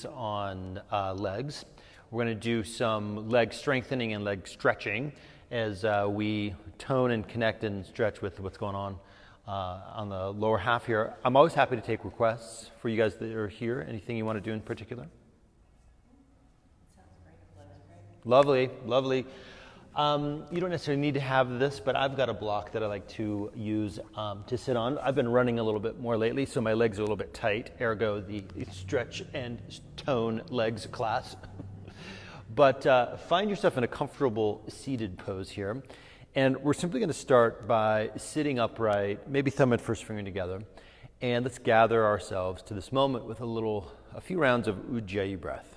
On legs. We're going to do some leg strengthening and leg stretching as we tone and connect and stretch with what's going on the lower half here. I'm always happy to take requests for you guys that are here. Anything you want to do in particular? Lovely, lovely. You don't necessarily need to have this, but I've got a block that I like to use to sit on. I've been running a little bit more lately, so my legs are a little bit tight, ergo the stretch and tone legs class. But find yourself in a comfortable seated pose here. And we're simply going to start by sitting upright, maybe thumb and first finger together. And let's gather ourselves to this moment with a few rounds of Ujjayi breath.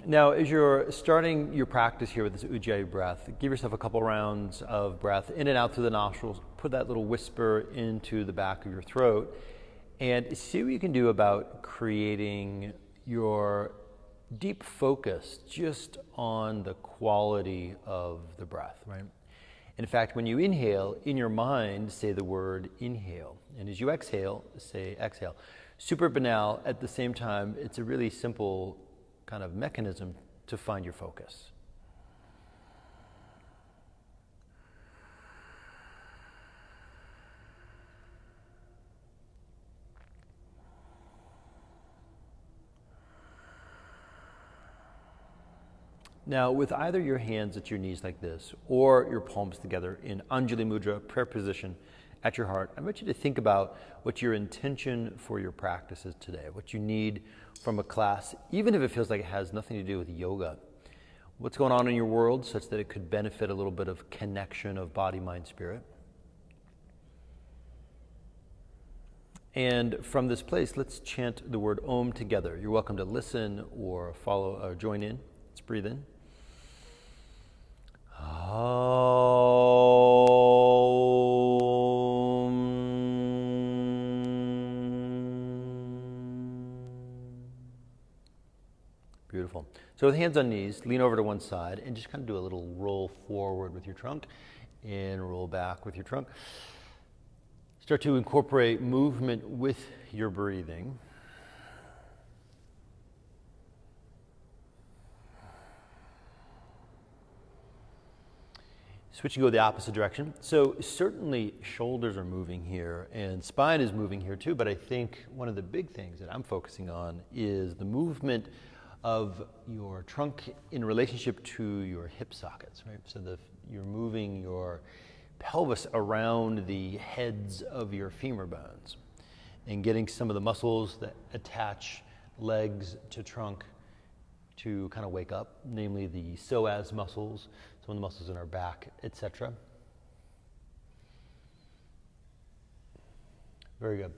Now, as you're starting your practice here with this Ujjayi breath, give yourself a couple rounds of breath in and out through the nostrils. Put that little whisper into the back of your throat and see what you can do about creating your deep focus just on the quality of the breath, right? In fact, when you inhale, in your mind, say the word inhale. And as you exhale, say exhale. Super banal. At the same time, it's a really simple kind of mechanism to find your focus. Now, with either your hands at your knees like this, or your palms together in Anjali Mudra, prayer position at your heart, I want you to think about what your intention for your practice is today, what you need from a class, even if it feels like it has nothing to do with yoga. What's going on in your world such that it could benefit a little bit of connection of body, mind, spirit. And from this place, let's chant the word Om together. You're welcome to listen or follow or join in. Let's breathe in. Beautiful. So with hands on knees, lean over to one side and just kind of do a little roll forward with your trunk and roll back with your trunk. Start to incorporate movement with your breathing. Switching to go the opposite direction. So certainly shoulders are moving here and spine is moving here too, but I think one of the big things that I'm focusing on is the movement of your trunk in relationship to your hip sockets, right? So you're moving your pelvis around the heads of your femur bones and getting some of the muscles that attach legs to trunk to kind of wake up, namely the psoas muscles, some of the muscles in our back, etc. Very good.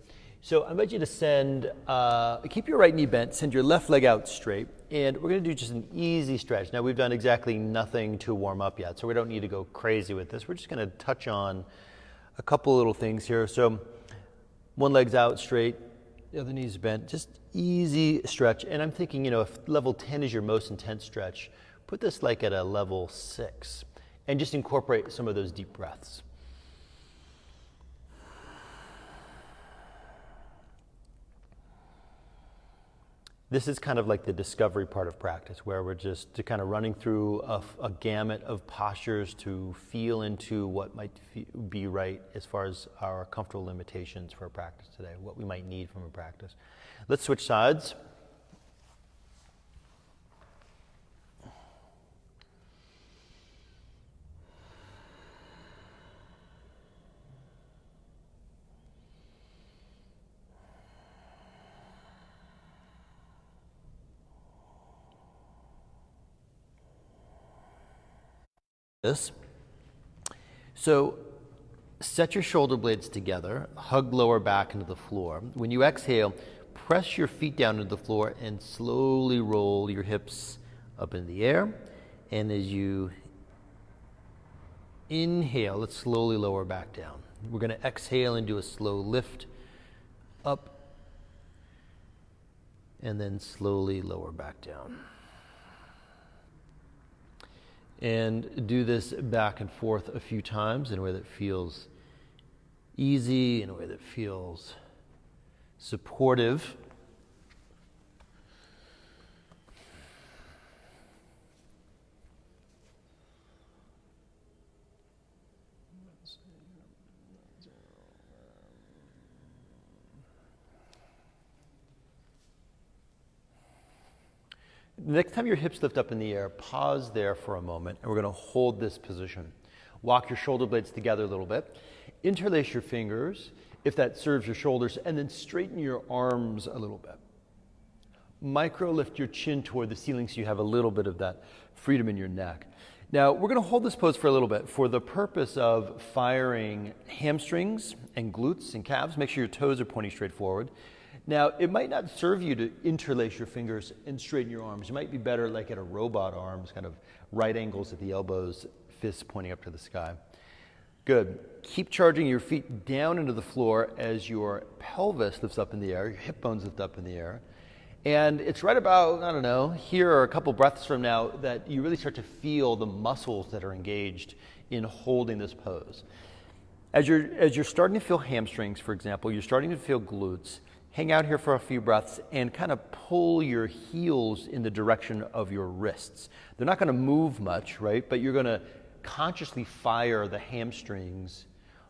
So I invite you to keep your right knee bent, send your left leg out straight, and we're going to do just an easy stretch. Now we've done exactly nothing to warm up yet, so we don't need to go crazy with this. We're just going to touch on a couple little things here. So one leg's out straight, the other knee's bent, just easy stretch. And I'm thinking, if level 10 is your most intense stretch, put this like at a level 6 and just incorporate some of those deep breaths. This is kind of like the discovery part of practice, where we're just kind of running through a gamut of postures to feel into what might be right as far as our comfortable limitations for a practice today, what we might need from a practice. Let's switch sides. So set your shoulder blades together, hug lower back into the floor. When you exhale, press your feet down into the floor and slowly roll your hips up in the air. And as you inhale, let's slowly lower back down. We're going to exhale and do a slow lift up and then slowly lower back down. And do this back and forth a few times in a way that feels easy, in a way that feels supportive. The next time your hips lift up in the air, pause there for a moment, and we're going to hold this position. Walk your shoulder blades together a little bit. Interlace your fingers, if that serves your shoulders, and then straighten your arms a little bit. Micro lift your chin toward the ceiling so you have a little bit of that freedom in your neck. Now, we're going to hold this pose for a little bit for the purpose of firing hamstrings and glutes and calves. Make sure your toes are pointing straight forward. Now, it might not serve you to interlace your fingers and straighten your arms. You might be better like at a robot arms, kind of right angles at the elbows, fists pointing up to the sky. Good. Keep charging your feet down into the floor as your pelvis lifts up in the air, your hip bones lift up in the air. And it's right about, I don't know, here or a couple breaths from now that you really start to feel the muscles that are engaged in holding this pose. As you're starting to feel hamstrings, for example, you're starting to feel glutes, hang out here for a few breaths and kind of pull your heels in the direction of your wrists. They're not going to move much, right? But you're going to consciously fire the hamstrings,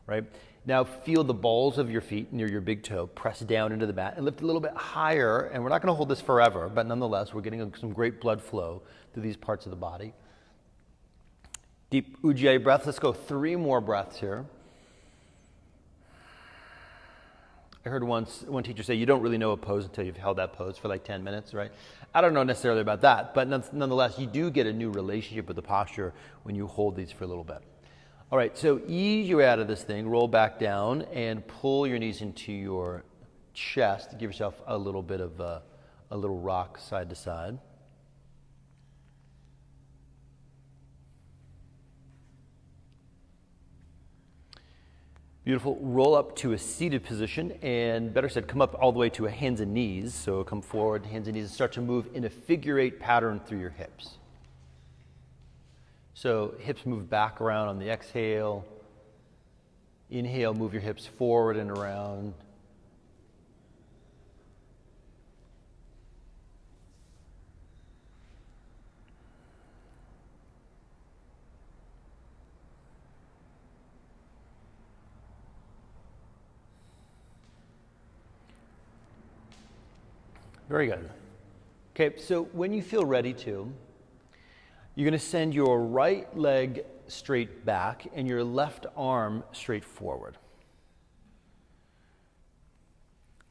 right? Now feel the balls of your feet near your big toe, press down into the mat and lift a little bit higher. And we're not going to hold this forever, but nonetheless, we're getting some great blood flow through these parts of the body. Deep Ujjayi breath. Let's go 3 more breaths here. I heard one teacher say, you don't really know a pose until you've held that pose for like 10 minutes, right? I don't know necessarily about that, but nonetheless, you do get a new relationship with the posture when you hold these for a little bit. All right, so ease your way out of this thing, roll back down, and pull your knees into your chest. Give yourself a little bit of a little rock side to side. Beautiful. Roll up to a seated position, and better said, come up all the way to a hands and knees. So come forward, hands and knees, and start to move in a figure 8 pattern through your hips. So hips move back around on the exhale. Inhale, move your hips forward and around. Very good. Okay, so when you feel ready to, you're going to send your right leg straight back and your left arm straight forward.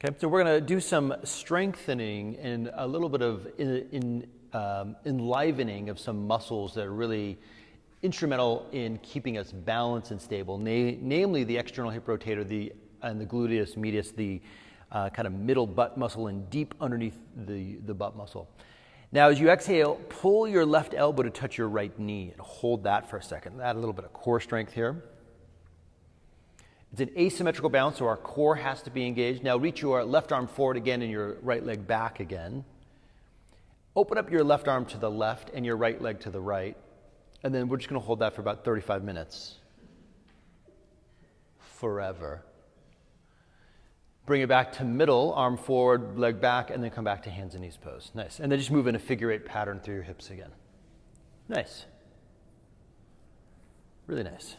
Okay, so we're going to do some strengthening and a little bit of enlivening of some muscles that are really instrumental in keeping us balanced and stable, namely the external hip rotator and the gluteus medius, the kind of middle butt muscle and deep underneath the butt muscle. Now, as you exhale, pull your left elbow to touch your right knee and hold that for a second. Add a little bit of core strength here. It's an asymmetrical balance, so our core has to be engaged. Now, reach your left arm forward again and your right leg back again. Open up your left arm to the left and your right leg to the right. And then we're just going to hold that for about 35 minutes. Forever. Bring it back to middle, arm forward, leg back, and then come back to hands and knees pose. Nice. And then just move in a figure 8 pattern through your hips again. Nice. Really nice.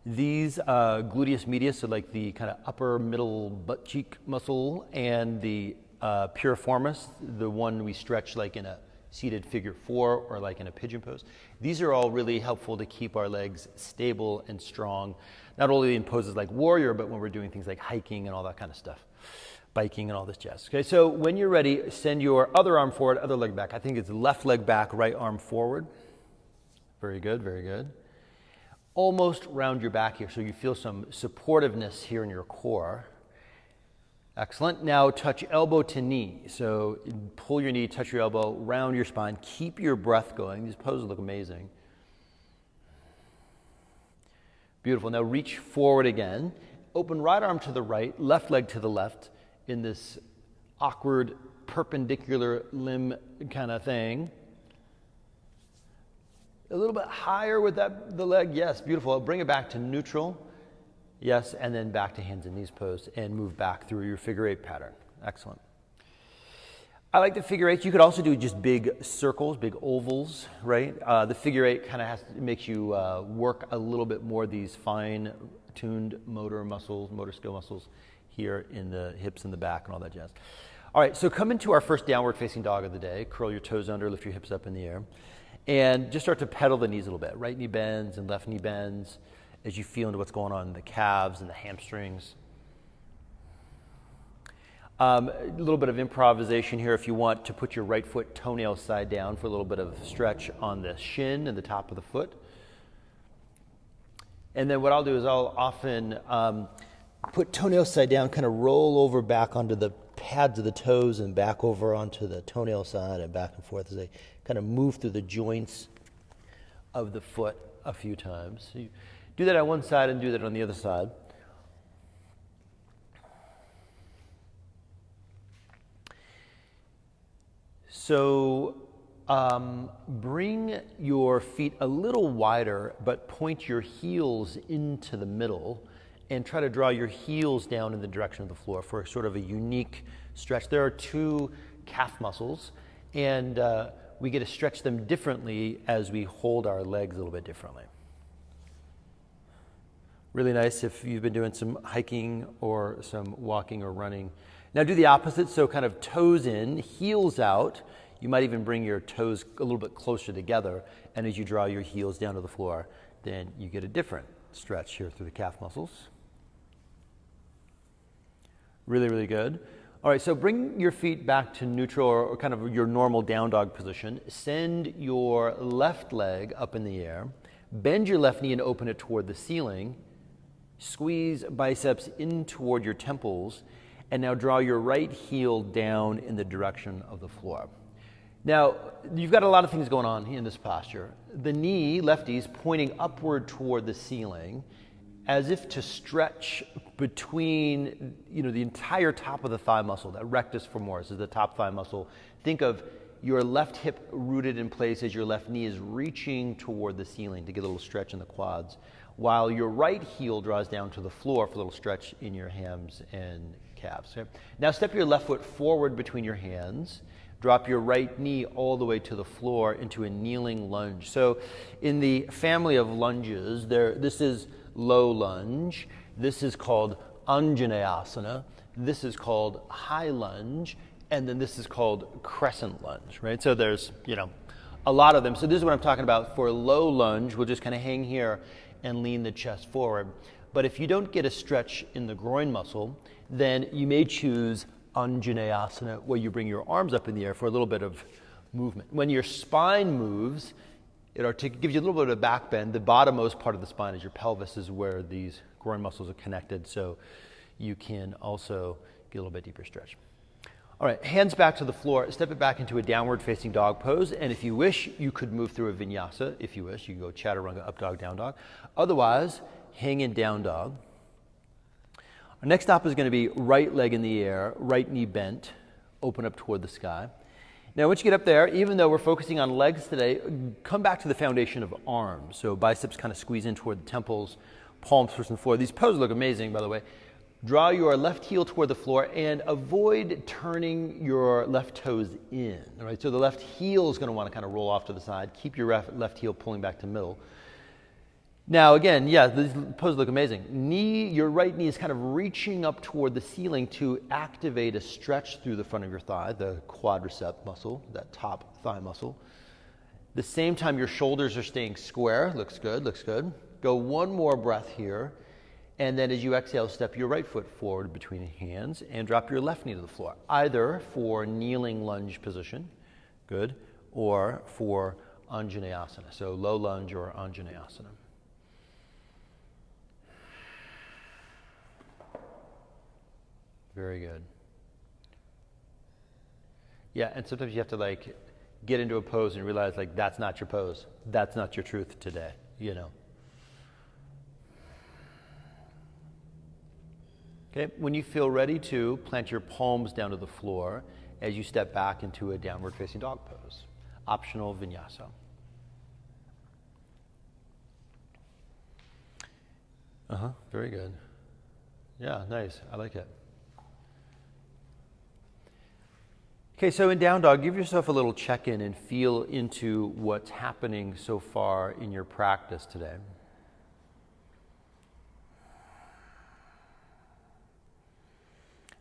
These gluteus medius are like the kind of upper middle butt cheek muscle, and the piriformis, the one we stretch like in a seated figure 4 or like in a pigeon pose. These are all really helpful to keep our legs stable and strong, not only in poses like warrior, but when we're doing things like hiking and all that kind of stuff, biking and all this jazz. Okay, so when you're ready, send your other arm forward, other leg back. I think it's left leg back, right arm forward. Very good, very good. Almost round your back here so you feel some supportiveness here in your core. Excellent. Now touch elbow to knee. So pull your knee, touch your elbow, round your spine. Keep your breath going. These poses look amazing. Beautiful. Now reach forward again. Open right arm to the right, left leg to the left in this awkward perpendicular limb kind of thing. A little bit higher with the leg. Yes, beautiful. Bring it back to neutral. Yes, and then back to hands and knees pose and move back through your figure eight pattern. Excellent. I like the figure eight. You could also do just big circles, big ovals, right? The figure eight kind of makes you work a little bit more these fine-tuned motor skill muscles here in the hips and the back and all that jazz. All right, so come into our first downward facing dog of the day. Curl your toes under, lift your hips up in the air, and just start to pedal the knees a little bit. Right knee bends and left knee bends as you feel into what's going on in the calves and the hamstrings. A little bit of improvisation here if you want to put your right foot toenail side down for a little bit of stretch on the shin and the top of the foot. And then what I'll do is I'll often put toenail side down, kind of roll over back onto the pads of the toes and back over onto the toenail side and back and forth as I kind of move through the joints of the foot a few times. So you do that on one side and do that on the other side. So bring your feet a little wider, but point your heels into the middle and try to draw your heels down in the direction of the floor for sort of a unique stretch. There are two calf muscles, and we get to stretch them differently as we hold our legs a little bit differently. Really nice if you've been doing some hiking or some walking or running. Now do the opposite, so kind of toes in, heels out. You might even bring your toes a little bit closer together, and as you draw your heels down to the floor, then you get a different stretch here through the calf muscles. Really, really good. All right, so bring your feet back to neutral or kind of your normal down dog position. Send your left leg up in the air. Bend your left knee and open it toward the ceiling. Squeeze biceps in toward your temples. And now draw your right heel down in the direction of the floor. Now, you've got a lot of things going on in this posture. The knee, left knee, is pointing upward toward the ceiling as if to stretch between, the entire top of the thigh muscle. That rectus femoris is the top thigh muscle. Think of your left hip rooted in place as your left knee is reaching toward the ceiling to get a little stretch in the quads, while your right heel draws down to the floor for a little stretch in your hams and calves. Okay? Now step your left foot forward between your hands. Drop your right knee all the way to the floor into a kneeling lunge. So in the family of lunges, this is low lunge. This is called Anjaneyasana. This is called high lunge. And then this is called crescent lunge, right? So there's, a lot of them. So this is what I'm talking about. For low lunge, we'll just kind of hang here and lean the chest forward. But if you don't get a stretch in the groin muscle, then you may choose Anjaneyasana, where you bring your arms up in the air for a little bit of movement. When your spine moves, it gives you a little bit of back bend. The bottommost part of the spine is your pelvis, is where these groin muscles are connected, so you can also get a little bit deeper stretch. All right, hands back to the floor. Step it back into a downward facing dog pose, and if you wish, you could move through a vinyasa. If you wish, you can go chaturanga, up dog, down dog. Otherwise, hang in down dog. Our next stop is going to be right leg in the air, right knee bent, open up toward the sky. Now, once you get up there, even though we're focusing on legs today, come back to the foundation of arms. So biceps kind of squeeze in toward the temples, palms first and floor. These poses look amazing, by the way. Draw your left heel toward the floor and avoid turning your left toes in. All right, so the left heel is going to want to kind of roll off to the side. Keep your left heel pulling back to middle. Now, again, these poses look amazing. Your right knee is kind of reaching up toward the ceiling to activate a stretch through the front of your thigh, the quadricep muscle, that top thigh muscle. At the same time, your shoulders are staying square. Looks good, looks good. Go one more breath here. And then as you exhale, step your right foot forward between hands and drop your left knee to the floor, either for kneeling lunge position, good, or for Anjaneyasana, so low lunge or Anjaneyasana. Very good. Yeah, and sometimes you have to get into a pose and realize that's not your pose. That's not your truth today, Okay, when you feel ready to, plant your palms down to the floor as you step back into a downward facing dog pose. Optional vinyasa. Very good. Yeah, nice. I like it. Okay, so in down dog, give yourself a little check-in and feel into what's happening so far in your practice today.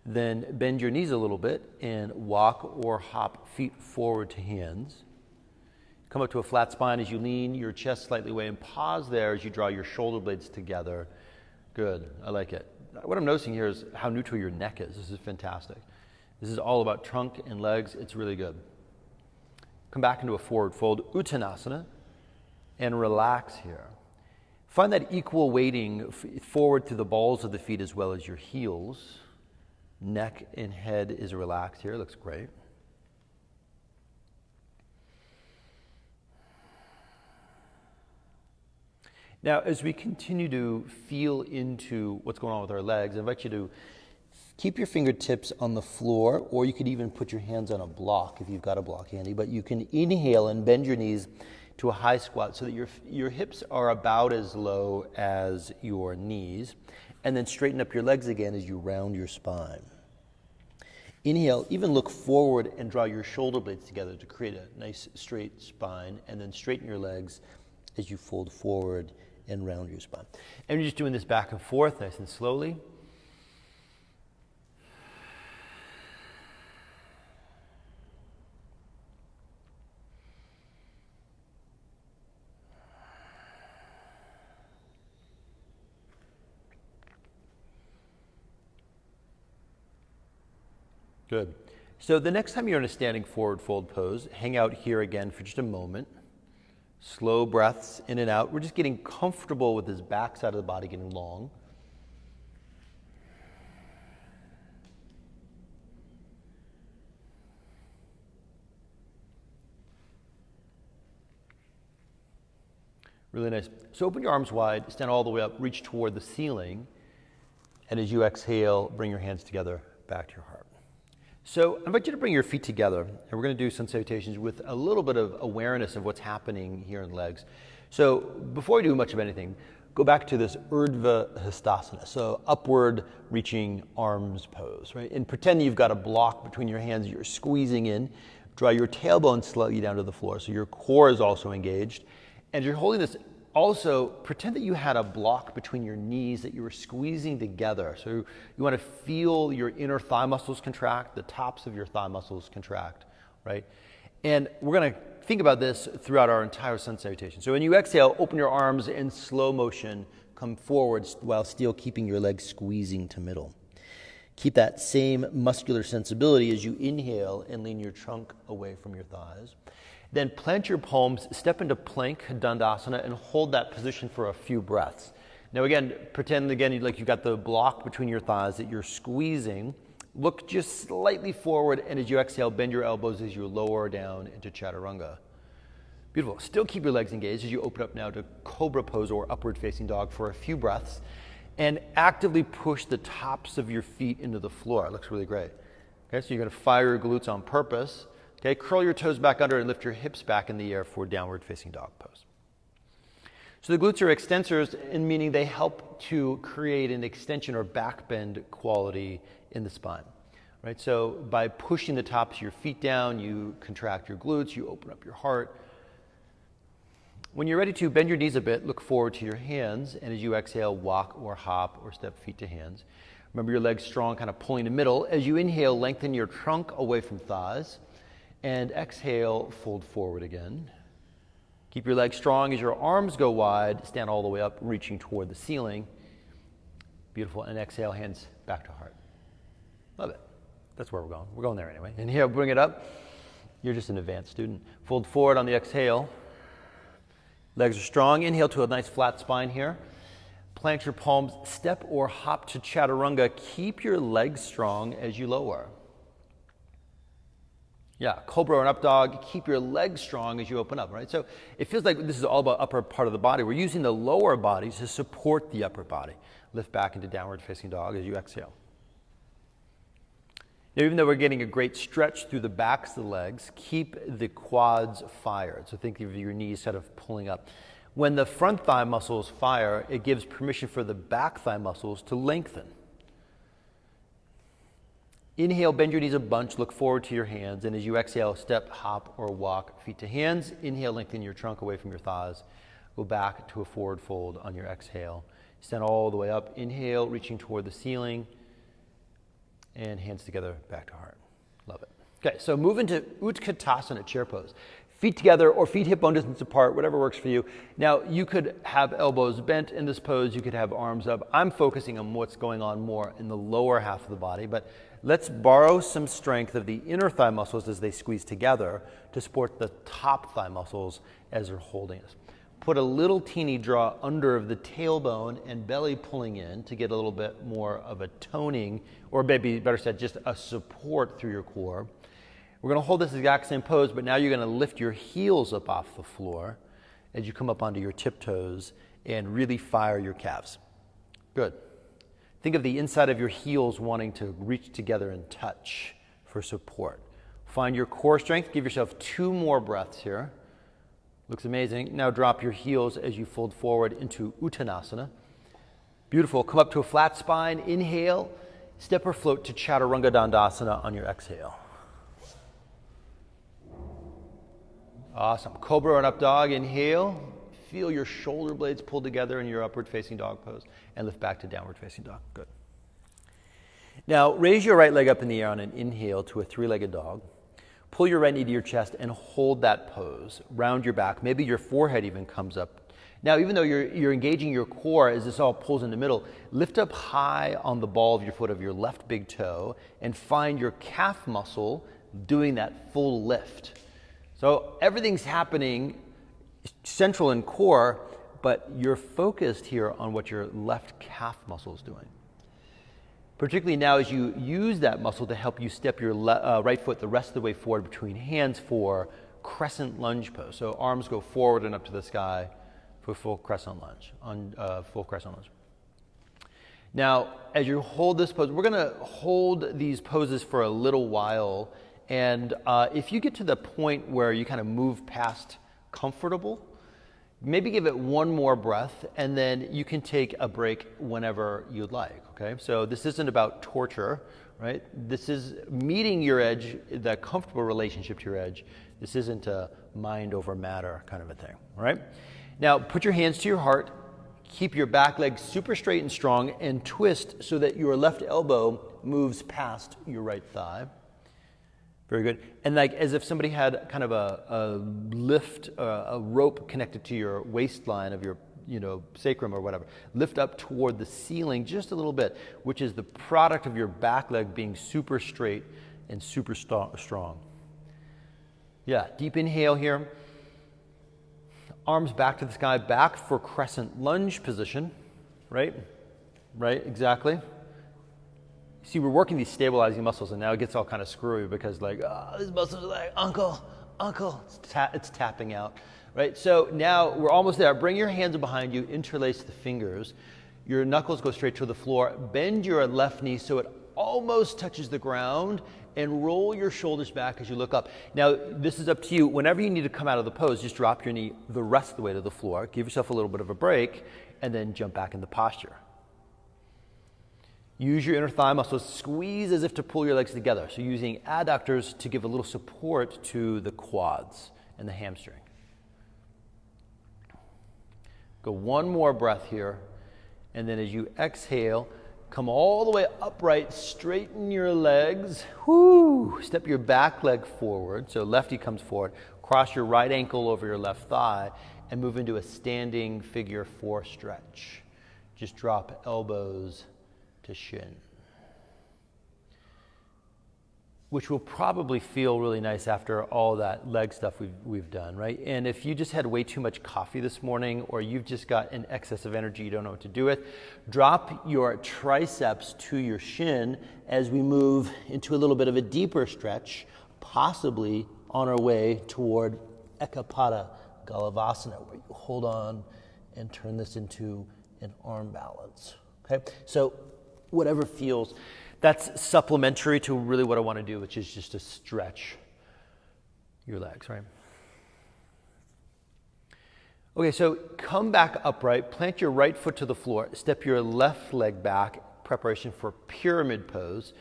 Then bend your knees a little bit and walk or hop feet forward to hands. Come up to a flat spine as you lean your chest slightly away, and pause there as you draw your shoulder blades together. Good, I like it. What I'm noticing here is how neutral your neck is. This is fantastic. This is all about trunk and legs. It's really good. Come back into a forward fold, Uttanasana, and relax here. Find that equal weighting forward through the balls of the feet as well as your heels. Neck and head is relaxed here. Looks great. Now, as we continue to feel into what's going on with our legs, I invite you to keep your fingertips on the floor, or you could even put your hands on a block if you've got a block handy, but you can inhale and bend your knees to a high squat so that your hips are about as low as your knees, and then straighten up your legs again as you round your spine. Inhale, even look forward and draw your shoulder blades together to create a nice straight spine, and then straighten your legs as you fold forward and round your spine. And you're just doing this back and forth, nice and slowly. Good. So the next time you're in a standing forward fold pose, hang out here again for just a moment. Slow breaths in and out. We're just getting comfortable with this back side of the body getting long. Really nice. So open your arms wide, stand all the way up, reach toward the ceiling, and as you exhale, bring your hands together back to your heart. So I invite you to bring your feet together, and we're going to do sun salutations with a little bit of awareness of what's happening here in legs. So before we do much of anything, go back to this Urdhva Hastasana, so upward reaching arms pose, right? And pretend you've got a block between your hands, you're squeezing in, draw your tailbone slightly down to the floor, so your core is also engaged. And you're holding this, also pretend that you had a block between your knees that you were squeezing together. So you want to feel your inner thigh muscles contract, the tops of your thigh muscles contract, right? And we're going to think about this throughout our entire sun salutation. So when you exhale, open your arms in slow motion, come forward while still keeping your legs squeezing to middle. Keep that same muscular sensibility as you inhale and lean your trunk away from your thighs. Then plant your palms, step into plank dandasana, and hold that position for a few breaths. Now again, pretend again like you've got the block between your thighs that you're squeezing. Look just slightly forward, and as you exhale, bend your elbows as you lower down into chaturanga. Beautiful. Still keep your legs engaged as you open up now to cobra pose or upward facing dog for a few breaths, and actively push the tops of your feet into the floor. It looks really great. Okay, so you're going to fire your glutes on purpose. Okay, curl your toes back under and lift your hips back in the air for downward facing dog pose. So the glutes are extensors, in meaning they help to create an extension or back bend quality in the spine. Right? So by pushing the tops of your feet down, you contract your glutes, you open up your heart. When you're ready to bend your knees a bit, look forward to your hands, and as you exhale, walk or hop or step feet to hands. Remember your legs strong, kind of pulling to middle. As you inhale, lengthen your trunk away from thighs. And exhale, fold forward again. Keep your legs strong as your arms go wide. Stand all the way up, reaching toward the ceiling. Beautiful. And exhale, hands back to heart. Love it. That's where we're going. We're going there anyway. Inhale, bring it up. You're just an advanced student. Fold forward on the exhale. Legs are strong. Inhale to a nice flat spine here. Plant your palms, step or hop to chaturanga. Keep your legs strong as you lower. Yeah, cobra or an up dog, keep your legs strong as you open up, right? So it feels like this is all about upper part of the body. We're using the lower body to support the upper body. Lift back into downward facing dog as you exhale. Now, even though we're getting a great stretch through the backs of the legs, keep the quads fired. So think of your knees sort of pulling up. When the front thigh muscles fire, it gives permission for the back thigh muscles to lengthen. Inhale, bend your knees a bunch, look forward to your hands, and as you exhale, step, hop, or walk feet to hands. Inhale, lengthen your trunk away from your thighs. Go back to a forward fold on your exhale. Stand all the way up. Inhale, reaching toward the ceiling, and hands together, back to heart. Love it. Okay, so move into Utkatasana, chair pose. Feet together or feet hip bone distance apart, whatever works for you. Now, you could have elbows bent in this pose. You could have arms up. I'm focusing on what's going on more in the lower half of the body, but let's borrow some strength of the inner thigh muscles as they squeeze together to support the top thigh muscles as they're holding us. Put a little teeny draw under of the tailbone and belly pulling in to get a little bit more of a toning, or maybe better said, just a support through your core. We're going to hold this exact same pose, but now you're going to lift your heels up off the floor as you come up onto your tiptoes and really fire your calves. Good. Think of the inside of your heels wanting to reach together and touch for support. Find your core strength. Give yourself 2 more breaths here. Looks amazing. Now drop your heels as you fold forward into Uttanasana. Beautiful. Come up to a flat spine. Inhale. Step or float to Chaturanga Dandasana on your exhale. Awesome. Cobra and up dog. Inhale. Feel your shoulder blades pull together in your upward facing dog pose and lift back to downward facing dog. Good. Now raise your right leg up in the air on an inhale to a 3-legged dog. Pull your right knee to your chest and hold that pose. Round your back. Maybe your forehead even comes up. Now, even though you're engaging your core as this all pulls in the middle, lift up high on the ball of your foot of your left big toe and find your calf muscle doing that full lift. So everything's happening central and core, but you're focused here on what your left calf muscle is doing. Particularly now as you use that muscle to help you step your right foot the rest of the way forward between hands for crescent lunge pose. So arms go forward and up to the sky for full crescent lunge. Now, as you hold this pose, we're going to hold these poses for a little while. And if you get to the point where you kind of move past comfortable, maybe give it 1 more breath, and then you can take a break whenever you'd like, okay? So this isn't about torture, right? This is meeting your edge, that comfortable relationship to your edge. This isn't a mind over matter kind of a thing, all right? Now, put your hands to your heart. Keep your back leg super straight and strong, and twist so that your left elbow moves past your right thigh. Very good. And like as if somebody had kind of a lift, a rope connected to your waistline of your, sacrum or whatever. Lift up toward the ceiling just a little bit, which is the product of your back leg being super straight and super strong. Yeah, deep inhale here. Arms back to the sky, back for crescent lunge position, right? Right, exactly. See, we're working these stabilizing muscles, and now it gets all kind of screwy because these muscles are like, uncle, it's tapping out, right? So now we're almost there. Bring your hands behind you, interlace the fingers. Your knuckles go straight to the floor. Bend your left knee so it almost touches the ground, and roll your shoulders back as you look up. Now, this is up to you. Whenever you need to come out of the pose, just drop your knee the rest of the way to the floor. Give yourself a little bit of a break, and then jump back into posture. Use your inner thigh muscles, squeeze as if to pull your legs together. So using adductors to give a little support to the quads and the hamstring. Go 1 more breath here. And then as you exhale, come all the way upright, straighten your legs. Whoo! Step your back leg forward. So lefty comes forward. Cross your right ankle over your left thigh and move into a standing figure 4 stretch. Just drop elbows to shin, which will probably feel really nice after all that leg stuff we've done, right? And if you just had way too much coffee this morning, or you've just got an excess of energy you don't know what to do with, drop your triceps to your shin as we move into a little bit of a deeper stretch, possibly on our way toward Ekapada Galavasana, where you hold on and turn this into an arm balance, okay? So whatever feels, that's supplementary to really what I want to do, which is just to stretch your legs, right? Okay, so come back upright, plant your right foot to the floor, step your left leg back, preparation for pyramid pose.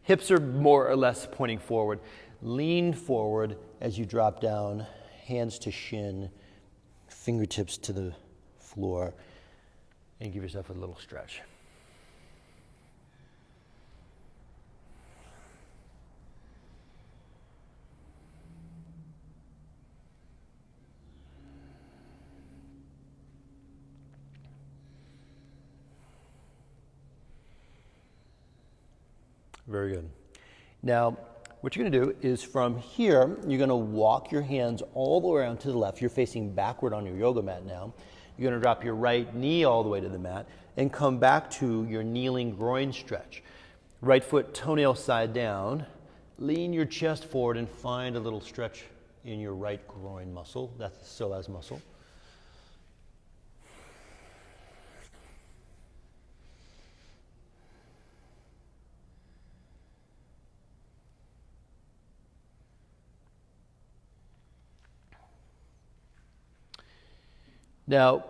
Hips are more or less pointing forward. Lean forward as you drop down, hands to shin, fingertips to the floor, and give yourself a little stretch. Very good. Now, what you're going to do is from here, you're going to walk your hands all the way around to the left. You're facing backward on your yoga mat now. You're going to drop your right knee all the way to the mat and come back to your kneeling groin stretch. Right foot toenail side down. Lean your chest forward and find a little stretch in your right groin muscle. That's the psoas muscle. Now,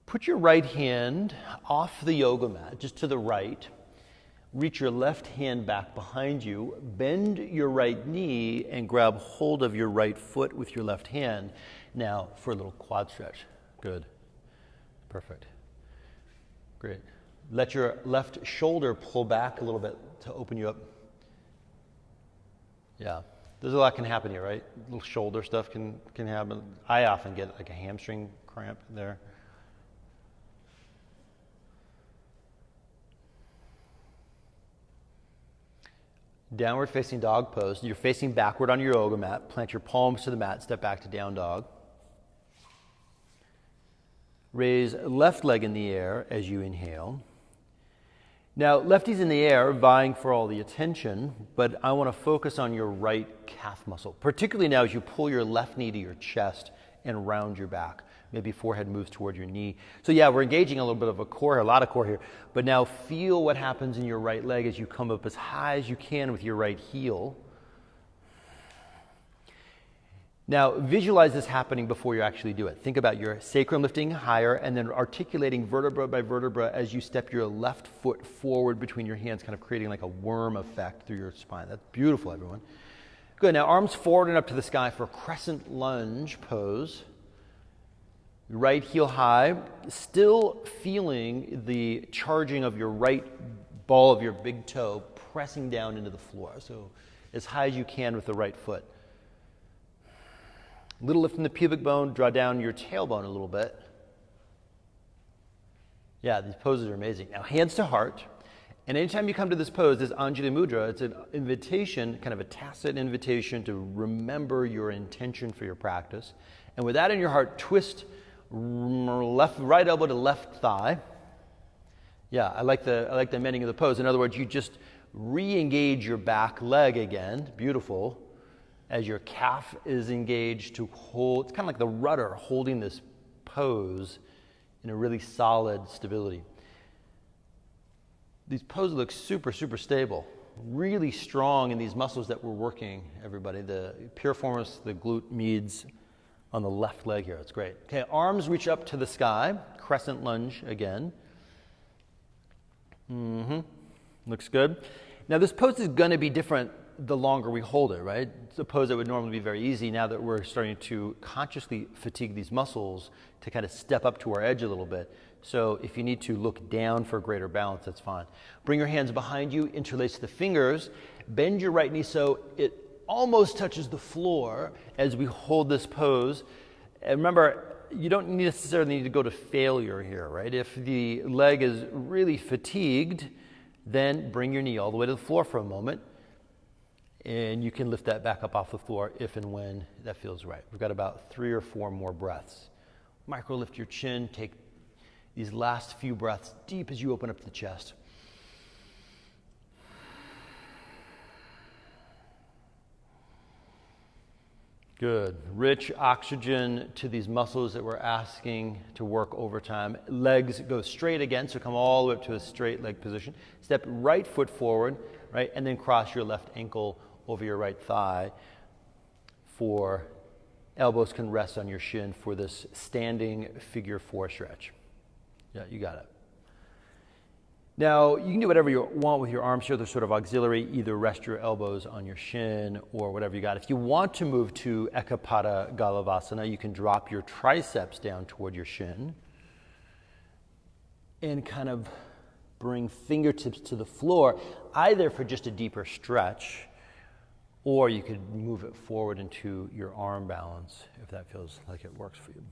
put your right hand off the yoga mat, just to the right. Reach your left hand back behind you. Bend your right knee and grab hold of your right foot with your left hand. Now, for a little quad stretch. Good. Perfect. Great. Let your left shoulder pull back a little bit to open you up. Yeah. There's a lot can happen here, right? Little shoulder stuff can happen. I often get like a hamstring cramp there. Downward facing dog pose. You're facing backward on your yoga mat. Plant your palms to the mat. Step back to down dog. Raise left leg in the air as you inhale. Now, lefty's in the air, vying for all the attention, but I want to focus on your right calf muscle, particularly now as you pull your left knee to your chest and round your back. Maybe forehead moves toward your knee. So yeah, we're engaging a little bit of a core, a lot of core here, but now feel what happens in your right leg as you come up as high as you can with your right heel. Now, visualize this happening before you actually do it. Think about your sacrum lifting higher and then articulating vertebra by vertebra as you step your left foot forward between your hands, kind of creating like a worm effect through your spine. That's beautiful, everyone. Good. Now, arms forward and up to the sky for crescent lunge pose. Right heel high, still feeling the charging of your right ball of your big toe pressing down into the floor. So as high as you can with the right foot. Little lift in the pubic bone, draw down your tailbone a little bit. Yeah, these poses are amazing. Now, hands to heart. And anytime you come to this pose, this Anjali Mudra, it's an invitation, kind of a tacit invitation to remember your intention for your practice. And with that in your heart, twist right elbow to left thigh. Yeah, I like the mending of the pose. In other words, you just re-engage your back leg again. Beautiful. As your calf is engaged to hold, it's kind of like the rudder holding this pose in a really solid stability. These poses look super, super stable, really strong in these muscles that we're working, everybody. The piriformis, the glute medius on the left leg here. It's great. Okay, arms reach up to the sky, crescent lunge again. Looks good. Now this pose is going to be different the longer we hold it, right? It's a pose that would normally be very easy. Now that we're starting to consciously fatigue these muscles to kind of step up to our edge a little bit. So if you need to look down for greater balance, that's fine. Bring your hands behind you, interlace the fingers, bend your right knee so it almost touches the floor as we hold this pose. And remember, you don't necessarily need to go to failure here, right? If the leg is really fatigued, then bring your knee all the way to the floor for a moment. And you can lift that back up off the floor if and when that feels right. We've got about 3 or 4 more breaths. Micro lift your chin. Take these last few breaths deep as you open up the chest. Good. Rich oxygen to these muscles that we're asking to work overtime. Legs go straight again, so come all the way up to a straight leg position. Step right foot forward, right, and then cross your left ankle over your right thigh for elbows can rest on your shin for this standing figure 4 stretch. Yeah, you got it. Now, you can do whatever you want with your arms here. They're sort of auxiliary. Either rest your elbows on your shin or whatever you got. If you want to move to Ekapada Galavasana, you can drop your triceps down toward your shin and kind of bring fingertips to the floor, either for just a deeper stretch, or you could move it forward into your arm balance if that feels like it works for you.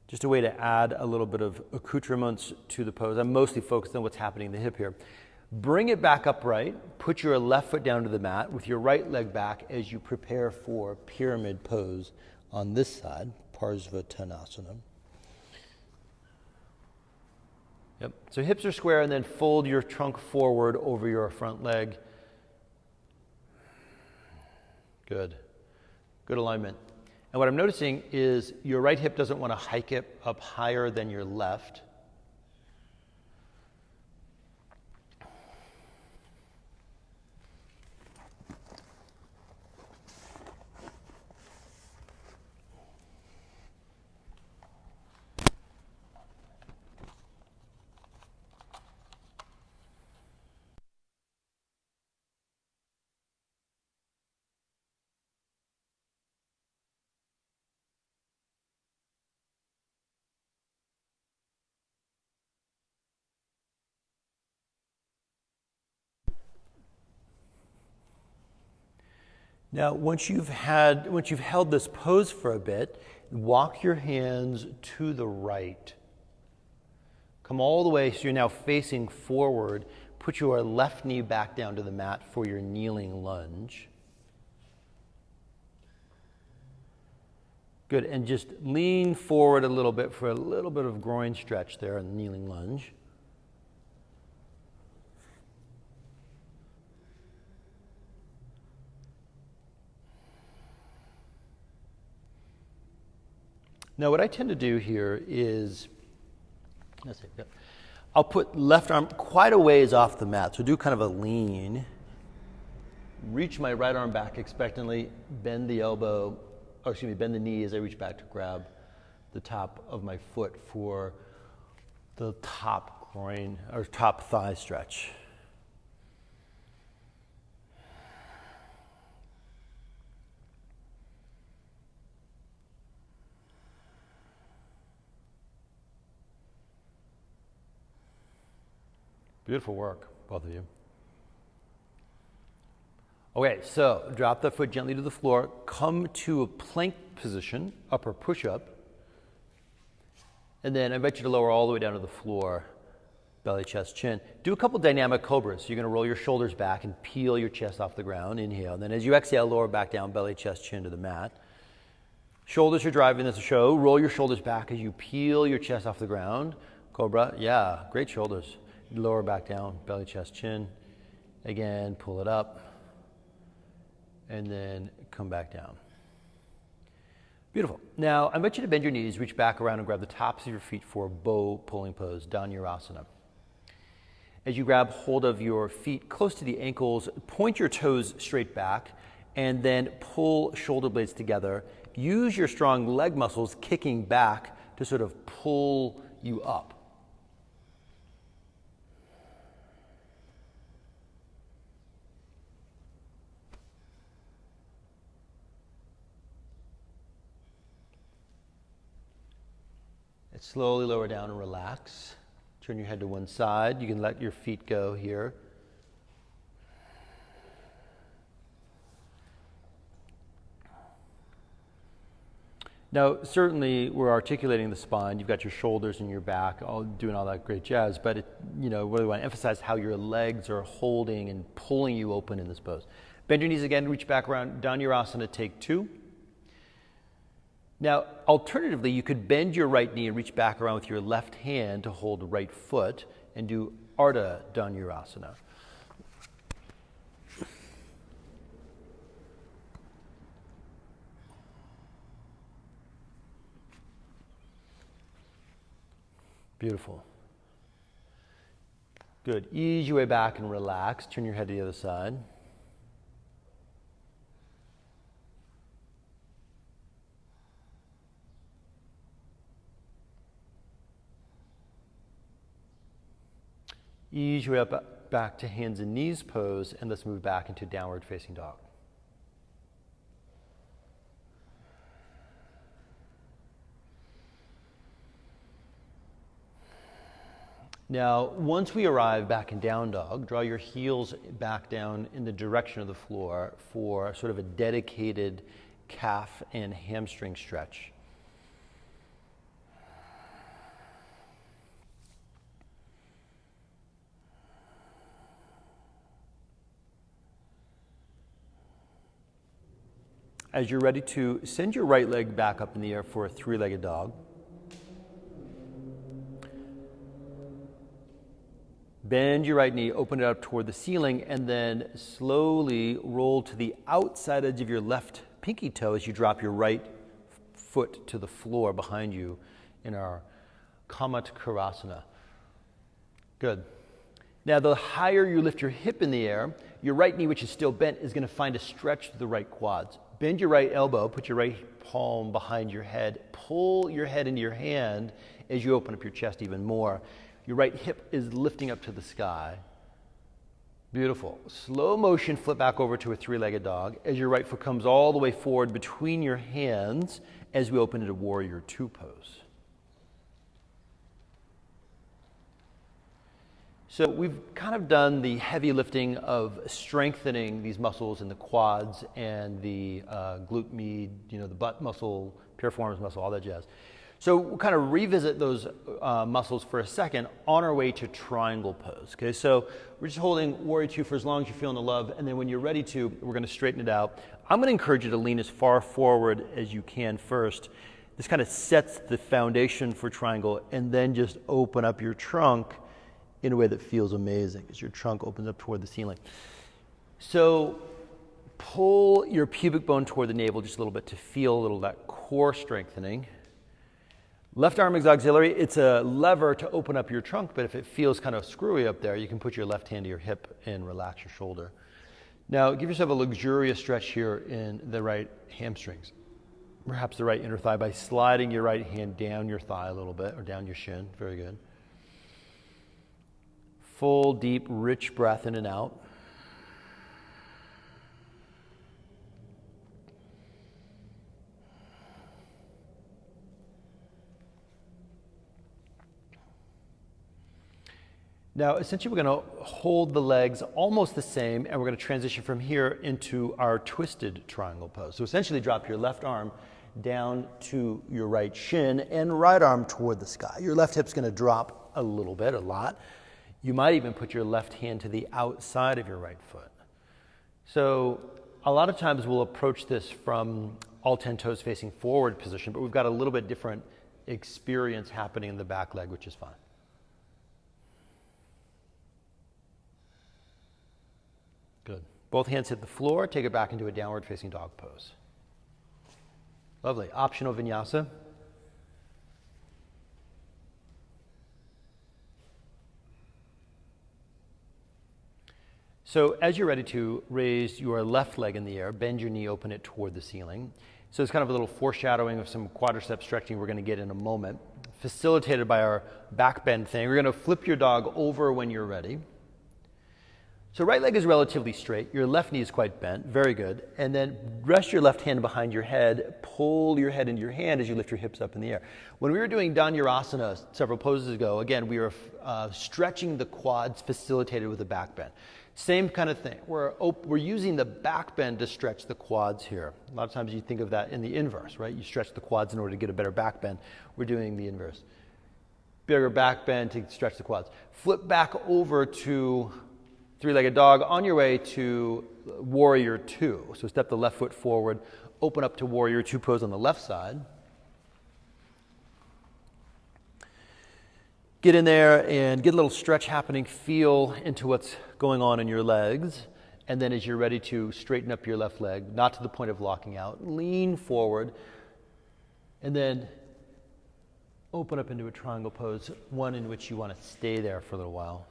Just a way to add a little bit of accoutrements to the pose. I'm mostly focused on what's happening in the hip here. Bring it back upright. Put your left foot down to the mat with your right leg back as you prepare for pyramid pose on this side, Parsvatanasana. Yep. So hips are square, and then fold your trunk forward over your front leg. Good. Good alignment. And what I'm noticing is your right hip doesn't want to hike it up higher than your left. Now, once you've held this pose for a bit, walk your hands to the right. Come all the way so you're now facing forward. Put your left knee back down to the mat for your kneeling lunge. Good, and just lean forward a little bit for a little bit of groin stretch there in the kneeling lunge. Now, what I tend to do here is, I'll put left arm quite a ways off the mat. So do kind of a lean. Reach my right arm back expectantly, bend the knee as I reach back to grab the top of my foot for the top groin or top thigh stretch. Beautiful work, both of you. Okay, so drop the foot gently to the floor. Come to a plank position, upper push-up. And then I invite you to lower all the way down to the floor, belly, chest, chin. Do a couple dynamic cobras. So you're going to roll your shoulders back and peel your chest off the ground. Inhale. And then as you exhale, lower back down, belly, chest, chin to the mat. Shoulders are driving this show. Roll your shoulders back as you peel your chest off the ground. Cobra. Yeah, great shoulders. Lower back down, belly, chest, chin. Again, pull it up. And then come back down. Beautiful. Now, I invite you to bend your knees, reach back around and grab the tops of your feet for a bow pulling pose, Dhanurasana. As you grab hold of your feet close to the ankles, point your toes straight back, and then pull shoulder blades together. Use your strong leg muscles kicking back to sort of pull you up. Slowly lower down and relax. Turn your head to one side. You can let your feet go here. Now, certainly we're articulating the spine. You've got your shoulders and your back, all doing all that great jazz, but really want to emphasize how your legs are holding and pulling you open in this pose. Bend your knees again, reach back around, Dhanurasana, take 2. Now, alternatively, you could bend your right knee and reach back around with your left hand to hold the right foot and do Ardha Dhanurasana. Beautiful. Good. Ease your way back and relax. Turn your head to the other side. Ease your way up back to hands and knees pose, and let's move back into downward facing dog. Now, once we arrive back in down dog, draw your heels back down in the direction of the floor for sort of a dedicated calf and hamstring stretch. As you're ready to send your right leg back up in the air for a three-legged dog. Bend your right knee, open it up toward the ceiling, and then slowly roll to the outside edge of your left pinky toe as you drop your right foot to the floor behind you in our Kamatkarasana. Good. Now, the higher you lift your hip in the air, your right knee, which is still bent, is going to find a stretch to the right quads. Bend your right elbow, put your right palm behind your head, pull your head into your hand as you open up your chest even more. Your right hip is lifting up to the sky. Beautiful. Slow motion, flip back over to a three-legged dog as your right foot comes all the way forward between your hands as we open into Warrior Two pose. So we've kind of done the heavy lifting of strengthening these muscles in the quads and the glute med, the butt muscle, piriformis muscle, all that jazz. So we'll kind of revisit those muscles for a second on our way to triangle pose. Okay, so we're just holding Warrior Two for as long as you're feeling the love, and then when you're ready to, we're going to straighten it out. I'm going to encourage you to lean as far forward as you can first. This kind of sets the foundation for triangle, and then just open up your trunk in a way that feels amazing as your trunk opens up toward the ceiling. So pull your pubic bone toward the navel just a little bit to feel a little of that core strengthening. Left arm is auxiliary. It's a lever to open up your trunk, but if it feels kind of screwy up there, you can put your left hand to your hip and relax your shoulder. Now, give yourself a luxurious stretch here in the right hamstrings, perhaps the right inner thigh, by sliding your right hand down your thigh a little bit, or down your shin. Very good. Full, deep, rich breath in and out. Now, essentially, we're going to hold the legs almost the same, and we're going to transition from here into our twisted triangle pose. So essentially, drop your left arm down to your right shin and right arm toward the sky. Your left hip's going to drop a little bit, a lot. You might even put your left hand to the outside of your right foot. So a lot of times we'll approach this from all 10 toes facing forward position, but we've got a little bit different experience happening in the back leg, which is fine. Good. Both hands hit the floor. Take it back into a downward facing dog pose. Lovely. Optional vinyasa. So as you're ready to raise your left leg in the air, bend your knee, open it toward the ceiling. So it's kind of a little foreshadowing of some quadricep stretching we're going to get in a moment. Facilitated by our back bend thing, we're going to flip your dog over when you're ready. So right leg is relatively straight. Your left knee is quite bent. Very good. And then rest your left hand behind your head. Pull your head into your hand as you lift your hips up in the air. When we were doing Dhanurasana several poses ago, again, we were stretching the quads facilitated with a back bend. Same kind of thing. We're using the back bend to stretch the quads here. A lot of times you think of that in the inverse, right? You stretch the quads in order to get a better back bend. We're doing the inverse. Bigger back bend to stretch the quads. Flip back over to three-legged dog on your way to Warrior Two. So step the left foot forward, open up to Warrior Two pose on the left side. Get in there and get a little stretch happening. Feel into what's going on in your legs. And then as you're ready to straighten up your left leg, not to the point of locking out, lean forward. And then open up into a triangle pose, one in which you want to stay there for a little while.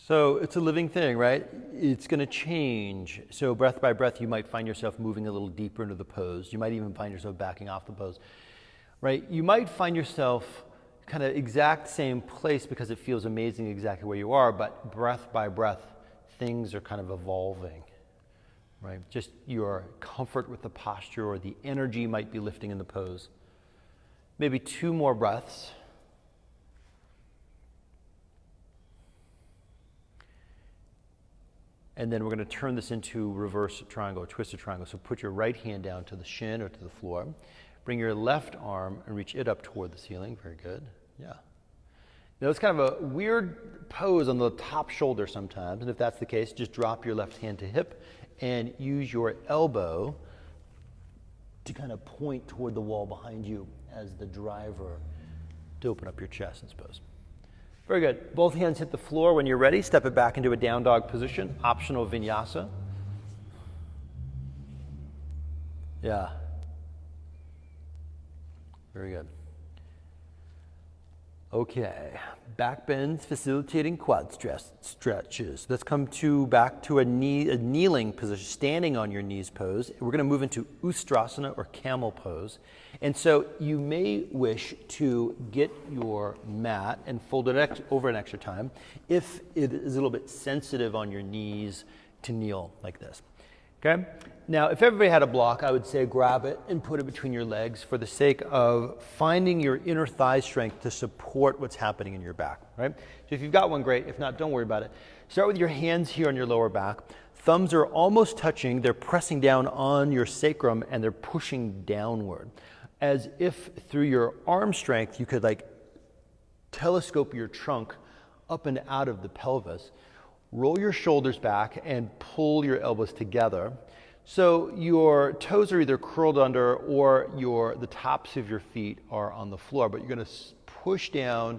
So it's a living thing, right? It's going to change. So breath by breath, you might find yourself moving a little deeper into the pose. You might even find yourself backing off the pose, right? You might find yourself kind of exact same place because it feels amazing exactly where you are, but breath by breath, things are kind of evolving, right? Just your comfort with the posture or the energy might be lifting in the pose. Maybe 2 more breaths. And then we're going to turn this into reverse triangle or twisted triangle. So put your right hand down to the shin or to the floor. Bring your left arm and reach it up toward the ceiling. Very good. Yeah. Now it's kind of a weird pose on the top shoulder sometimes. And if that's the case, just drop your left hand to hip and use your elbow to kind of point toward the wall behind you as the driver to open up your chest, I suppose. Very good. Both hands hit the floor. When you're ready, step it back into a down dog position, optional vinyasa. Yeah. Very good. Okay. Back bends facilitating quad stretches. Let's come back to a kneeling position, standing on your knees pose. We're going to move into Ustrasana or camel pose. And so you may wish to get your mat and fold it over an extra time if it is a little bit sensitive on your knees to kneel like this. Okay? Now, if everybody had a block, I would say grab it and put it between your legs for the sake of finding your inner thigh strength to support what's happening in your back, right? So if you've got one, great. If not, don't worry about it. Start with your hands here on your lower back. Thumbs are almost touching. They're pressing down on your sacrum and they're pushing downward. As if through your arm strength, you could like telescope your trunk up and out of the pelvis. Roll your shoulders back and pull your elbows together. So your toes are either curled under or the tops of your feet are on the floor, but you're going to push down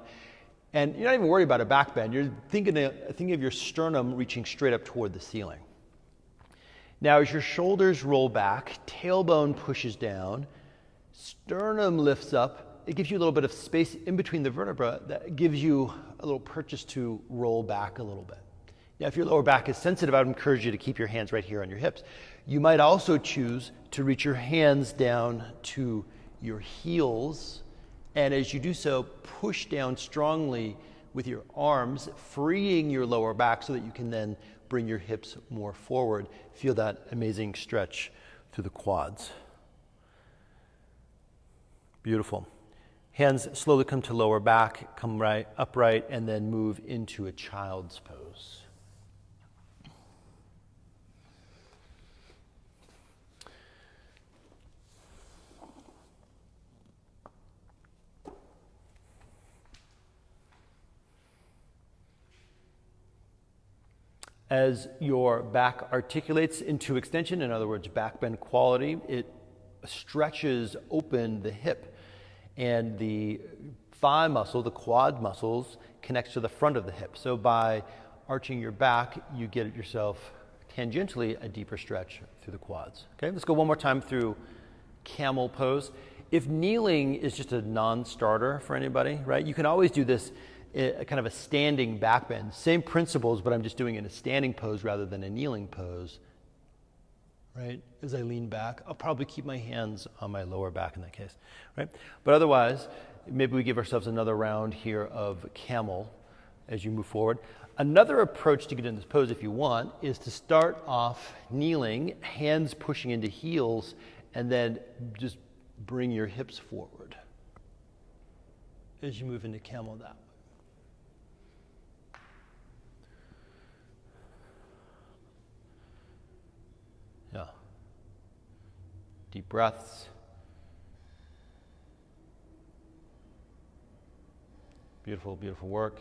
and you're not even worried about a back bend. You're thinking of your sternum reaching straight up toward the ceiling. Now as your shoulders roll back, tailbone pushes down, sternum lifts up. It gives you a little bit of space in between the vertebra that gives you a little purchase to roll back a little bit. Now, if your lower back is sensitive, I would encourage you to keep your hands right here on your hips. You might also choose to reach your hands down to your heels, and as you do so, push down strongly with your arms, freeing your lower back so that you can then bring your hips more forward. Feel that amazing stretch through the quads. Beautiful. Hands slowly come to lower back, come right upright, and then move into a child's pose. As your back articulates into extension, in other words, back bend quality, it stretches open the hip and the thigh muscle, the quad muscles, connects to the front of the hip. So by arching your back, you get yourself tangentially a deeper stretch through the quads. Okay, let's go one more time through camel pose. If kneeling is just a non-starter for anybody, right, you can always do this kind of a standing back bend. Same principles, but I'm just doing it in a standing pose rather than a kneeling pose. Right? As I lean back, I'll probably keep my hands on my lower back in that case. Right? But otherwise, maybe we give ourselves another round here of camel as you move forward. Another approach to get in this pose, if you want, is to start off kneeling, hands pushing into heels, and then just bring your hips forward as you move into camel that way. Yeah. Deep breaths. Beautiful, beautiful work.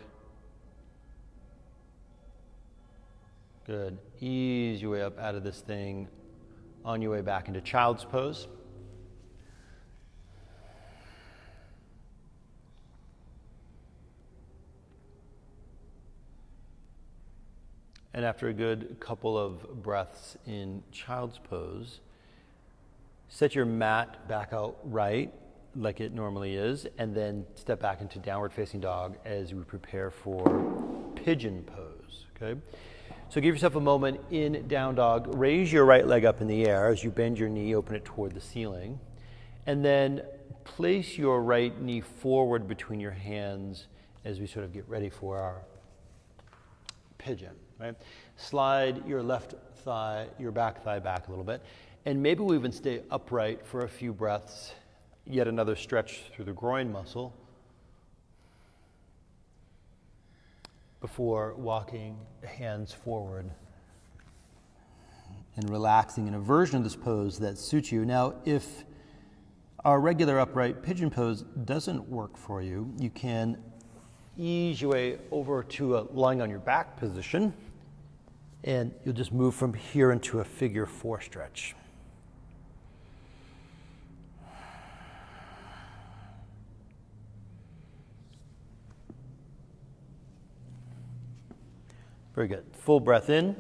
Good. Ease your way up out of this thing on your way back into child's pose. And after a good couple of breaths in child's pose, set your mat back out right like it normally is, and then step back into downward facing dog as we prepare for pigeon pose. pose, okay? So give yourself a moment in down dog. Raise your right leg up in the air as you bend your knee, open it toward the ceiling. And then place your right knee forward between your hands as we sort of get ready for our pigeon, right? Slide your left thigh, your back thigh back a little bit. And maybe we'll even stay upright for a few breaths. Yet another stretch through the groin muscle before walking hands forward and relaxing in a version of this pose that suits you. Now, if our regular upright pigeon pose doesn't work for you, you can ease your way over to a lying on your back position, and you'll just move from here into a figure 4 stretch. Very good. Full breath in,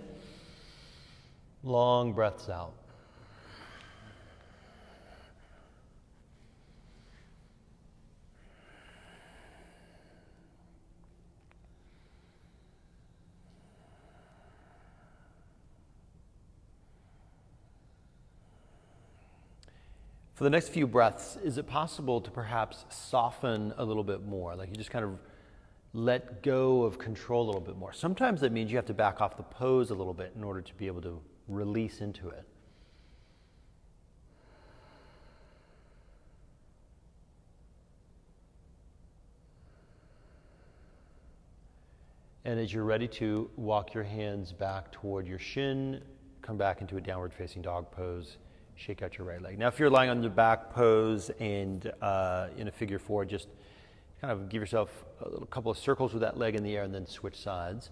long breaths out. For the next few breaths, is it possible to perhaps soften a little bit more? Like you just kind of let go of control a little bit more. Sometimes that means you have to back off the pose a little bit in order to be able to release into it. And as you're ready to walk your hands back toward your shin, come back into a downward facing dog pose, shake out your right leg. Now if you're lying on the back pose and in a figure 4, just kind of give yourself a couple of circles with that leg in the air and then switch sides.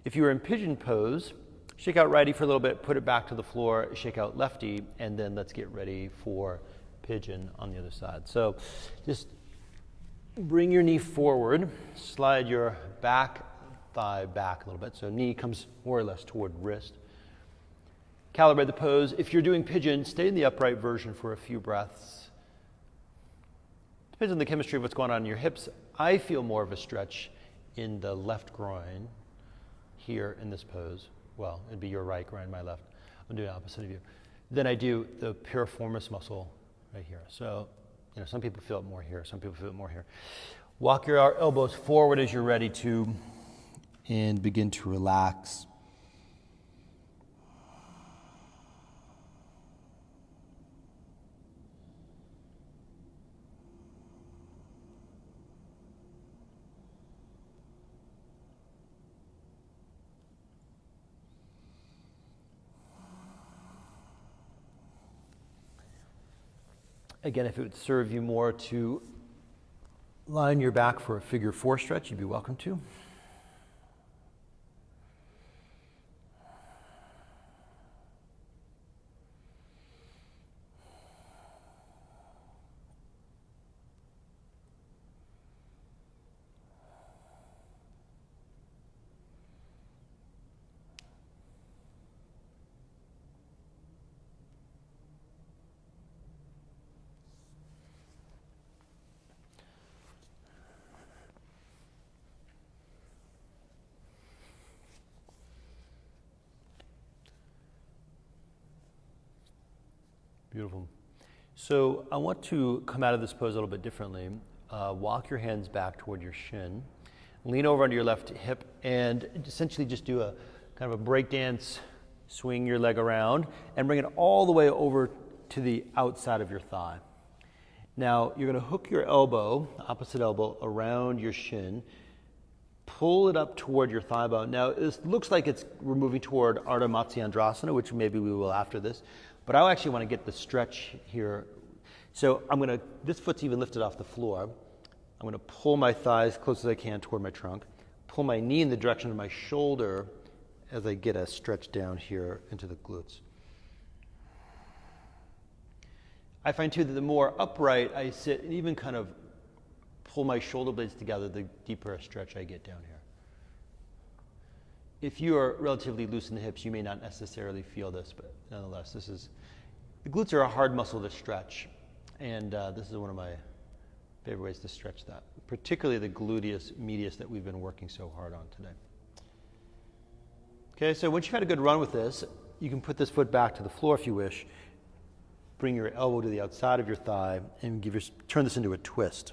If you were in pigeon pose, shake out righty for a little bit, put it back to the floor, shake out lefty, and then let's get ready for pigeon on the other side. So just bring your knee forward, slide your back thigh back a little bit, so knee comes more or less toward wrist. Calibrate the pose. If you're doing pigeon, stay in the upright version for a few breaths. Depends on the chemistry of what's going on in your hips. I feel more of a stretch in the left groin here in this pose. Well, it'd be your right groin, my left. I'm doing the opposite of you. Then I do the piriformis muscle right here. So, some people feel it more here, some people feel it more here. Walk your elbows forward as you're ready to, and begin to relax. Again, if it would serve you more to lie on your back for a figure 4 stretch, you'd be welcome to. Beautiful. So I want to come out of this pose a little bit differently. Walk your hands back toward your shin. Lean over onto your left hip and essentially just do a kind of a break dance, swing your leg around and bring it all the way over to the outside of your thigh. Now you're going to hook your elbow, opposite elbow, around your shin. Pull it up toward your thigh bone. Now this looks like we're moving toward Ardha Matsyendrasana, which maybe we will after this. But I actually want to get the stretch here. So this foot's even lifted off the floor. I'm going to pull my thighs close as I can toward my trunk, pull my knee in the direction of my shoulder as I get a stretch down here into the glutes. I find too that the more upright I sit and even kind of pull my shoulder blades together, the deeper a stretch I get down here. If you are relatively loose in the hips, you may not necessarily feel this, but nonetheless, the glutes are a hard muscle to stretch, and this is one of my favorite ways to stretch that, particularly the gluteus medius that we've been working so hard on today. Okay, so once you've had a good run with this, you can put this foot back to the floor if you wish. Bring your elbow to the outside of your thigh and turn this into a twist.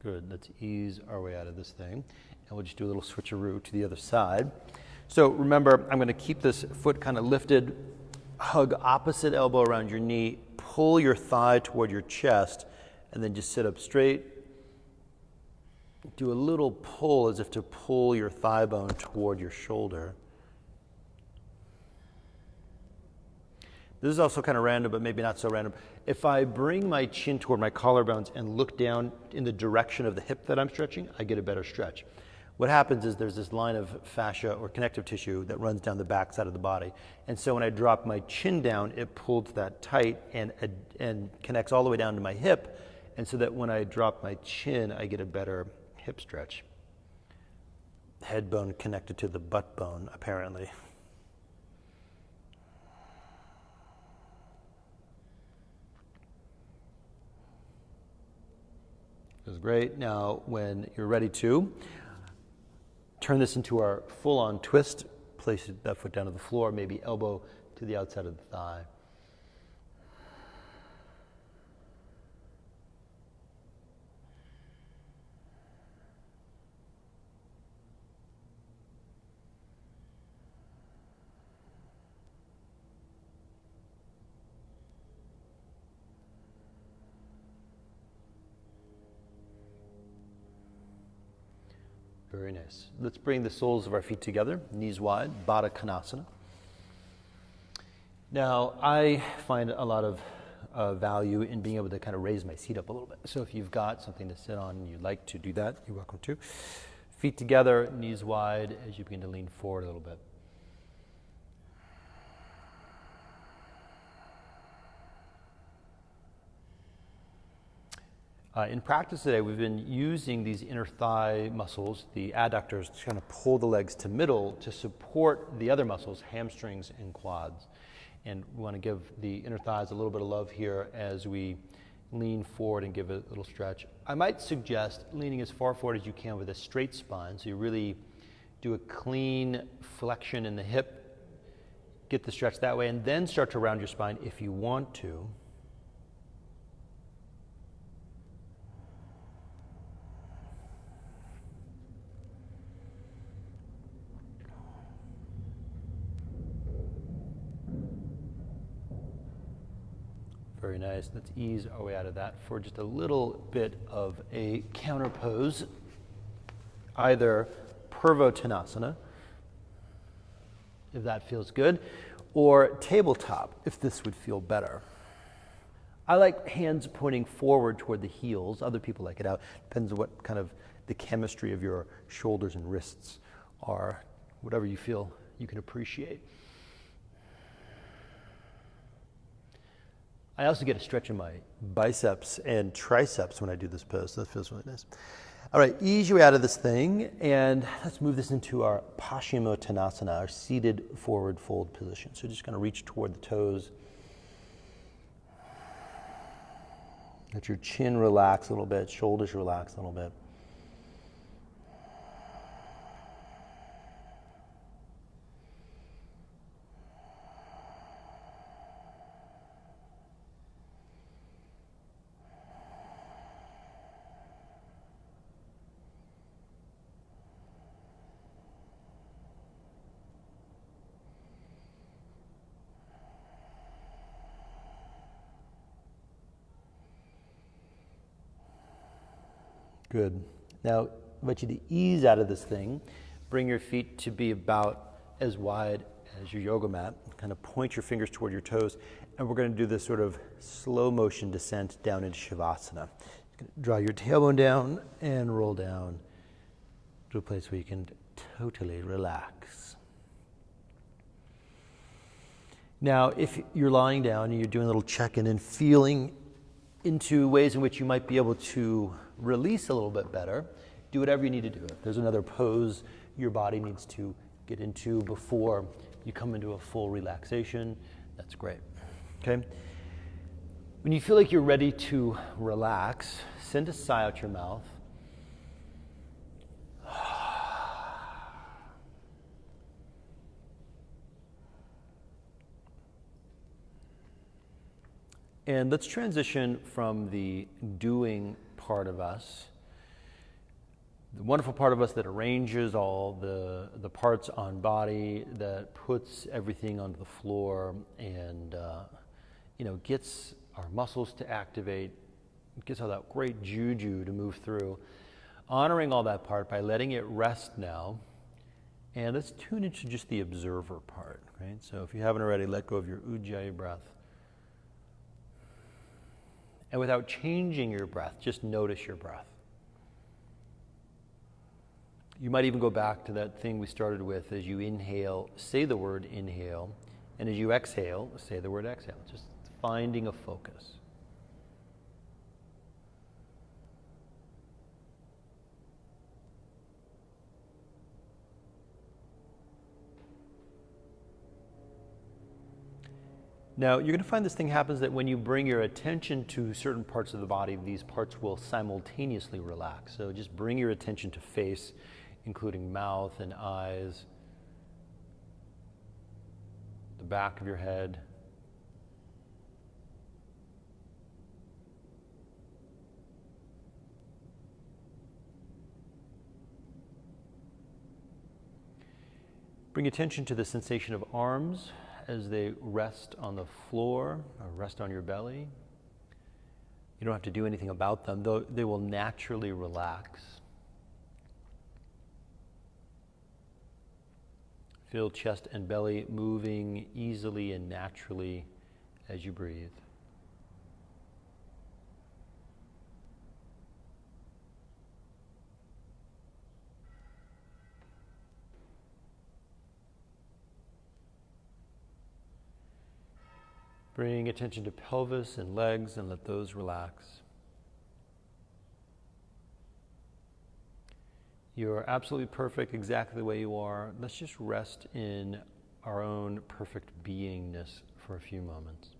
Good, let's ease our way out of this thing. And we'll just do a little switcheroo to the other side. So remember, I'm going to keep this foot kind of lifted, hug opposite elbow around your knee, pull your thigh toward your chest, and then just sit up straight. Do a little pull as if to pull your thigh bone toward your shoulder. This is also kind of random, but maybe not so random. If I bring my chin toward my collarbones and look down in the direction of the hip that I'm stretching, I get a better stretch. What happens is there's this line of fascia or connective tissue that runs down the back side of the body. And so when I drop my chin down, it pulls that tight and connects all the way down to my hip. And so that when I drop my chin, I get a better hip stretch. Head bone connected to the butt bone, apparently. This is great. Now, when you're ready to, turn this into our full-on twist. Place that foot down to the floor, maybe elbow to the outside of the thigh. Very nice. Let's bring the soles of our feet together, knees wide, Baddha Konasana. Now, I find a lot of value in being able to kind of raise my seat up a little bit. So if you've got something to sit on and you'd like to do that, you're welcome to. Feet together, knees wide as you begin to lean forward a little bit. In practice today, we've been using these inner thigh muscles, the adductors, to kind of pull the legs to middle to support the other muscles, hamstrings and quads. And we want to give the inner thighs a little bit of love here as we lean forward and give it a little stretch. I might suggest leaning as far forward as you can with a straight spine, so you really do a clean flexion in the hip, get the stretch that way, and then start to round your spine if you want to. Very nice. Let's ease our way out of that for just a little bit of a counter pose. Either Purvottanasana, if that feels good, or tabletop, if this would feel better. I like hands pointing forward toward the heels. Other people like it out. Depends on what kind of the chemistry of your shoulders and wrists are. Whatever you feel you can appreciate. I also get a stretch in my biceps and triceps when I do this pose, so that feels really nice. All right, ease your way out of this thing, and let's move this into our Paschimottanasana, our seated forward fold position. So just going to reach toward the toes. Let your chin relax a little bit, shoulders relax a little bit. Good. Now, I want you to ease out of this thing. Bring your feet to be about as wide as your yoga mat. Kind of point your fingers toward your toes. And we're going to do this sort of slow motion descent down into Shavasana. Draw your tailbone down and roll down to a place where you can totally relax. Now, if you're lying down and you're doing a little check-in and feeling into ways in which you might be able to release a little bit better, Do whatever you need to do. If there's another pose your body needs to get into before you come into a full relaxation, that's great. Okay? When you feel like you're ready to relax, send a sigh out your mouth. And let's transition from the doing part of us, the wonderful part of us that arranges all the parts on body, that puts everything onto the floor and gets our muscles to activate, gets all that great juju to move through. Honoring all that part by letting it rest now. And let's tune into just the observer part, right? So if you haven't already, let go of your Ujjayi breath. And without changing your breath, just notice your breath. You might even go back to that thing we started with. As you inhale, say the word inhale. And as you exhale, say the word exhale. Just finding a focus. Now, you're going to find this thing happens that when you bring your attention to certain parts of the body, these parts will simultaneously relax. So just bring your attention to face, including mouth and eyes, the back of your head. Bring attention to the sensation of arms as they rest on the floor or rest on your belly. You don't have to do anything about them, though they will naturally relax. Feel chest and belly moving easily and naturally as you breathe. Bring attention to pelvis and legs and let those relax. You're absolutely perfect exactly the way you are. Let's just rest in our own perfect beingness for a few moments.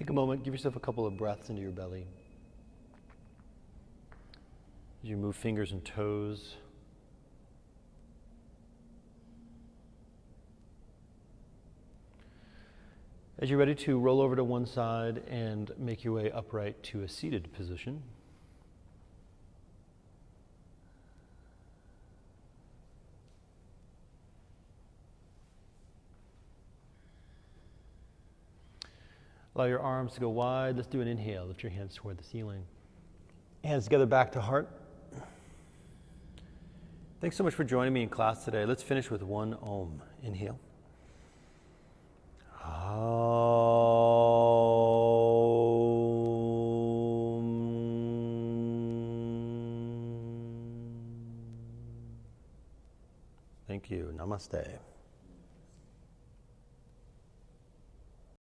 Take a moment, give yourself a couple of breaths into your belly. As you move fingers and toes. As you're ready to roll over to one side and make your way upright to a seated position. Allow your arms to go wide. Let's do an inhale. Lift your hands toward the ceiling. Hands together back to heart. Thanks so much for joining me in class today. Let's finish with one Om. Inhale. Thank you. Namaste.